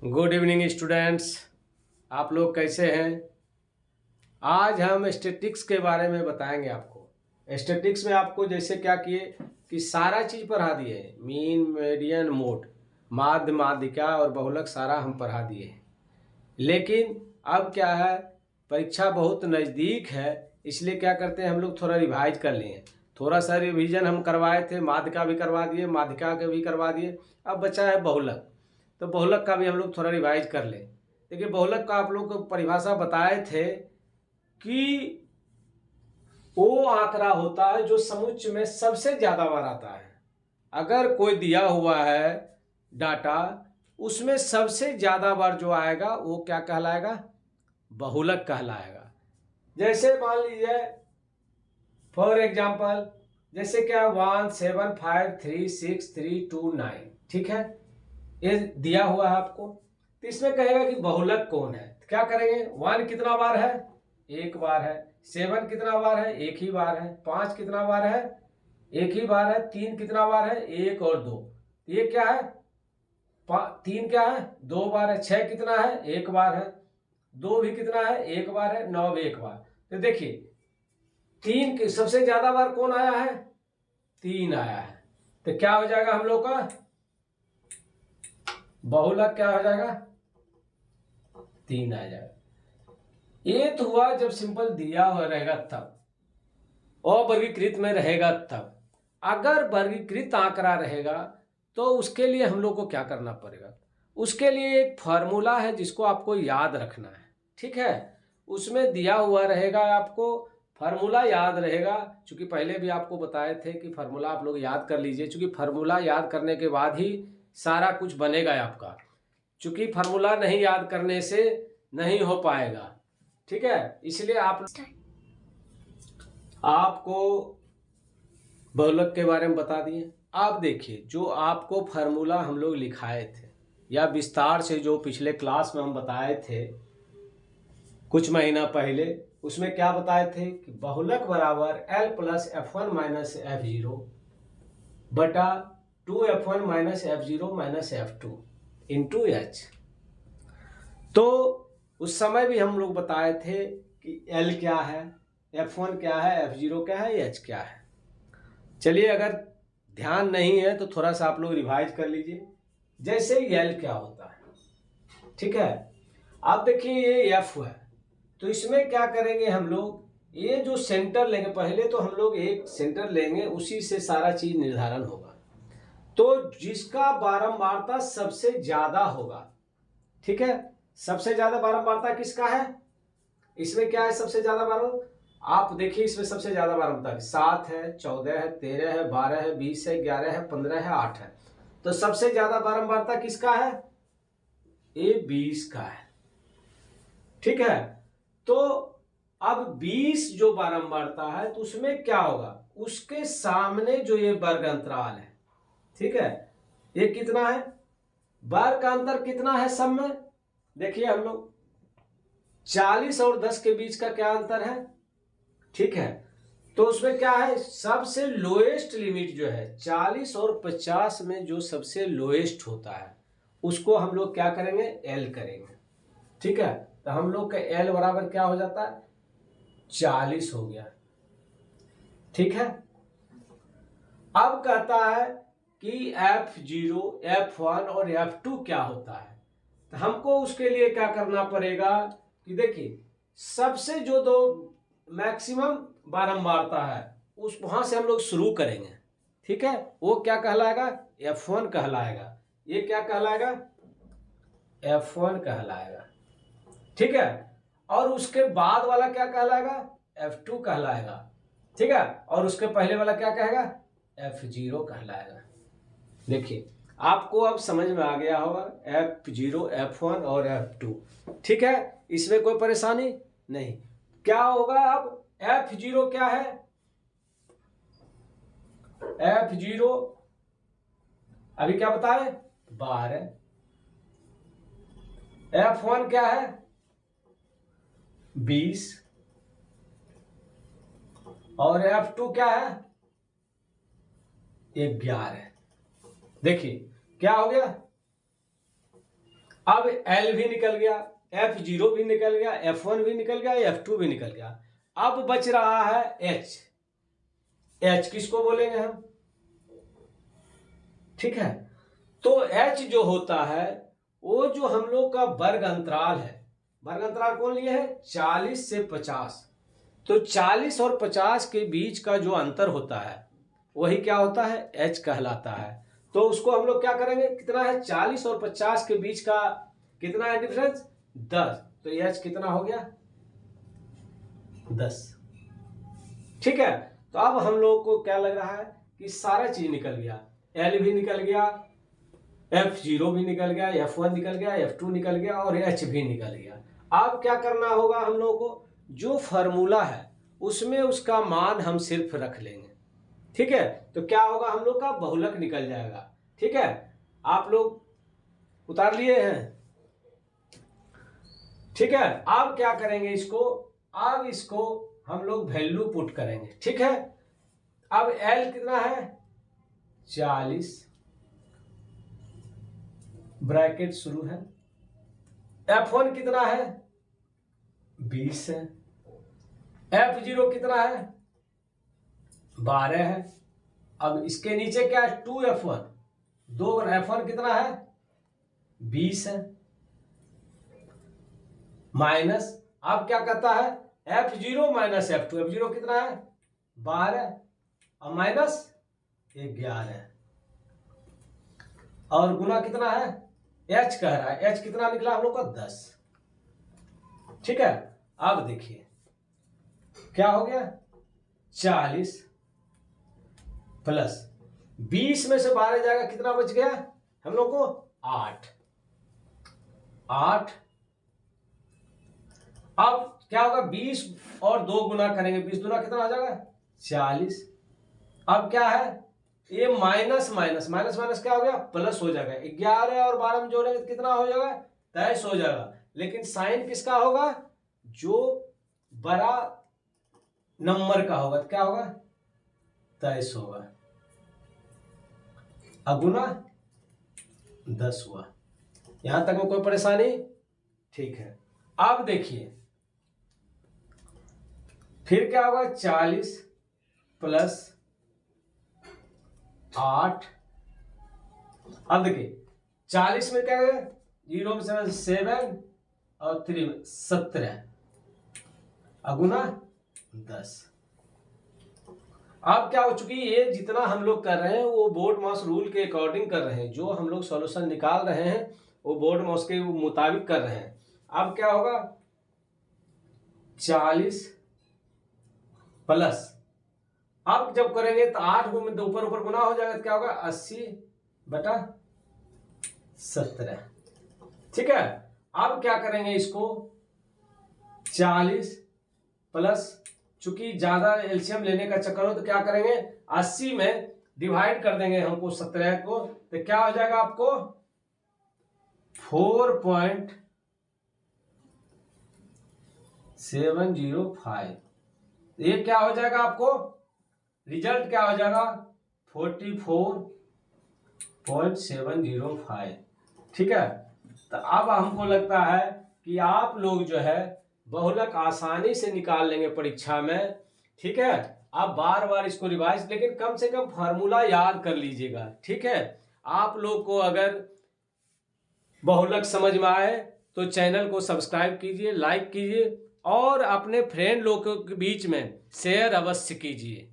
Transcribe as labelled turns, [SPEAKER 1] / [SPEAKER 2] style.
[SPEAKER 1] Good evening students, आप लोग कैसे हैं। आज हम स्टैटिक्स के बारे में बताएंगे आपको। स्टैटिक्स में आपको जैसे क्या किए कि सारा चीज़ पढ़ा दिए, मीन मीडियन मोड, माध्य माध्यिका और बहुलक सारा हम पढ़ा दिए हैं। लेकिन अब क्या है, परीक्षा बहुत नज़दीक है, इसलिए क्या करते हैं हम लोग थोड़ा रिवाइज कर लिए। थोड़ा सा रिवीजन हम करवाए थे, माध्य का भी करवा दिए, माध्यिका के भी करवा दिए। अब बचा है बहुलक, तो बहुलक का भी हम लोग थोड़ा रिवाइज कर लें। देखिए बहुलक का आप लोग को परिभाषा बताए थे कि वो आंकड़ा होता है जो समुच्चय में सबसे ज्यादा बार आता है। अगर कोई दिया हुआ है डाटा, उसमें सबसे ज्यादा बार जो आएगा वो क्या कहलाएगा, बहुलक कहलाएगा। जैसे मान लीजिए फॉर एग्जाम्पल, जैसे क्या 1753639, ठीक है, ये दिया हुआ है आपको। तो इसमें कहेगा कि बहुलक कौन है। तो क्या करेंगे, 1 कितना बार है, एक बार है। 7 कितना बार है, एक ही बार है। 5 कितना बार है, एक ही बार है। 3 कितना बार है, 1 और 2, ये क्या है, 3 क्या है, 2 बार है। 6 कितना है, 1 बार है। 2 भी कितना है, 1 बार है। 9 भी 1 बार। तो देखिए 3 की सबसे ज्यादा बार कौन आया है, 3 आया है। तो क्या हो जाएगा हम लोग का बहुलक, क्या हो जाएगा, 3 आ जाएगा। ये तो हुआ जब सिंपल दिया हुआ रहेगा तब, अवर्गीकृत में रहेगा तब। अगर वर्गीकृत आंकड़ा रहेगा तो उसके लिए हम लोग को क्या करना पड़ेगा, उसके लिए एक फार्मूला है जिसको आपको याद रखना है, ठीक है। उसमें दिया हुआ रहेगा, आपको फार्मूला याद रहेगा। चूंकि पहले भी आपको बताए थे कि फार्मूला आप लोग याद कर लीजिए, चूंकि फार्मूला याद करने के बाद ही सारा कुछ बनेगा आपका। चूंकि फार्मूला नहीं याद करने से नहीं हो पाएगा, ठीक है। इसलिए आपको बहुलक के बारे में बता दिए। आप देखिए जो आपको फार्मूला हम लोग लिखाए थे या विस्तार से जो पिछले क्लास में हम बताए थे कुछ महीना पहले, उसमें क्या बताए थे कि बहुलक बराबर L plus F1 minus F0 बटा 2F1 minus F0 minus F2 into H। तो उस समय भी हम लोग बताए थे कि L क्या है, F1 क्या है, F0 क्या है, H क्या है। चलिए अगर ध्यान नहीं है तो थोड़ा सा आप लोग रिवाइज कर लीजिए। जैसे L क्या होता है, ठीक है। आप देखिए ये F है, तो इसमें क्या करेंगे हम लोग, ये जो सेंटर लेंगे, पहले तो हम लोग एक सेंटर लेंगे, उसी से सारा चीज निर्धारण होगा। तो जिसका बारंबारता सबसे ज्यादा होगा, ठीक है, सबसे ज्यादा बारंबारता किसका है, इसमें क्या है सबसे ज्यादा बारंबार, आप देखिए इसमें सबसे ज्यादा बारंबारता 7 है, 14 है, 13 है, 12 है, 20 है, 11 है, 15 है, 8 है। तो सबसे ज्यादा बारंबारता किसका है, ये 20 का है, ठीक है। तो अब 20 जो बारंबारता है तो उसमें क्या होगा, उसके सामने जो ये वर्ग अंतराल है, ठीक है, ये कितना है, वर्ग का अंतर कितना है सब में, देखिए हम लोग 40 और 10 के बीच का क्या अंतर है, ठीक है। तो उसमें क्या है, सबसे लोएस्ट लिमिट जो है 40 और 50 में जो सबसे लोएस्ट होता है उसको हम लोग क्या करेंगे, एल करेंगे, ठीक है। तो हम लोग का एल बराबर क्या हो जाता है, 40 हो गया, ठीक है। अब कहता है कि F0, F1 और F2 क्या होता है। तो हमको उसके लिए क्या करना पड़ेगा कि देखिए सबसे जो दो मैक्सिमम बारंबारता है उस वहां से हम लोग शुरू करेंगे, ठीक है। वो क्या कहलाएगा, F1 कहलाएगा। ये क्या कहलाएगा, F1 कहलाएगा, ठीक है। और उसके बाद वाला क्या कहलाएगा, F2 कहलाएगा, ठीक है। और उसके पहले वाला क्या कहेगा, F0 कहलाएगा। देखिए आपको अब समझ में आ गया होगा F0, F1 और F2, ठीक है। इसमें कोई परेशानी नहीं। क्या होगा अब, F0 क्या है, F0 अभी क्या बताए 12, F1 क्या है 20 और F2 क्या है 11। देखिए क्या हो गया, अब L भी निकल गया, F0 भी निकल गया, F1 भी निकल गया, F2 भी निकल गया। अब बच रहा है H। H किसको बोलेंगे हम? ठीक है, तो H जो होता है वो जो हम लोग का वर्ग अंतराल है, वर्ग अंतराल कौन लिए है? 40 से 50। तो 40 और 50 के बीच का जो अंतर होता है वही क्या होता है? H कहलाता है। तो उसको हम लोग क्या करेंगे? कितना है? 40 और 50 के बीच का कितना है डिफरेंस? 10। तो H कितना हो गया? 10। ठीक है, तो अब हम लोग को क्या लग रहा है कि सारा चीज निकल गया, L भी निकल गया, F0 भी निकल गया, F1 निकल गया, F2 निकल गया और H भी निकल गया। अब क्या करना होगा हम लोगों को? जो फॉर्मूला है उसमें उसका मान हम सिर्फ रख लेंगे। ठीक है, तो क्या होगा? हम लोग का बहुलक निकल जाएगा। ठीक है, आप लोग उतार लिए हैं? ठीक है, अब क्या करेंगे इसको? अब इसको हम लोग वैल्यू पुट करेंगे। ठीक है, अब L कितना है? 40 ब्रैकेट शुरू है। F1 कितना है? 20 है। F0 कितना है? 12 है। अब इसके नीचे क्या है? 2F1, 2 F1 कितना है? 20 है। माइनस, अब क्या कहता है? F0 माइनस F2, F0 कितना है? 12 और माइनस 11 और गुना कितना है? H कह रहा है, H कितना निकला हम लोग का? 10। ठीक है, अब देखिए क्या हो गया? 40 प्लस 20 में से 12 जाएगा, कितना बच गया हम लोग को? 8। अब क्या होगा? 20 और 2 गुना करेंगे, 20 गुना कितना आ जाएगा? 40। अब क्या है? ये माइनस माइनस माइनस माइनस क्या हो गया? प्लस हो जाएगा। 11 और 12 में जोड़ेंगे तो कितना हो जाएगा? 23 हो जाएगा। लेकिन साइन किसका होगा? जो बड़ा नंबर का होगा तो क्या होगा? 23 होगा। अगुना 10 हुआ। यहां तक में कोई परेशानी? ठीक है, अब देखिए फिर क्या होगा? 40 प्लस 8। अब देखिए 40 में क्या है? 0 में 7 और 3 में 17 अगुना 10। अब क्या हो चुकी है? ये जितना हम लोग कर रहे हैं वो बोर्ड मास रूल के अकॉर्डिंग कर रहे हैं। जो हम लोग सॉल्यूशन निकाल रहे हैं वो बोर्ड मास के मुताबिक कर रहे हैं। अब क्या होगा? 40 प्लस, अब जब करेंगे तो 8 में तो ऊपर ऊपर गुना हो जाएगा तो क्या होगा? 80/17। ठीक है, अब क्या करेंगे इसको? 40 प्लस, चूंकि ज्यादा एलसीएम लेने का चक्कर हो तो क्या करेंगे? 80 में डिवाइड कर देंगे हमको 17 को, तो क्या हो जाएगा आपको? 4.705। ये क्या हो जाएगा आपको? रिजल्ट क्या हो जाएगा? 44.705। ठीक है, तो अब हमको लगता है कि आप लोग जो है बहुलक आसानी से निकाल लेंगे परीक्षा में। ठीक है, आप बार बार इसको रिवाइज, लेकिन कम से कम फार्मूला याद कर लीजिएगा। ठीक है, आप लोग को अगर बहुलक समझ में आए तो चैनल को सब्सक्राइब कीजिए, लाइक कीजिए और अपने फ्रेंड लोगों के बीच में शेयर अवश्य कीजिए।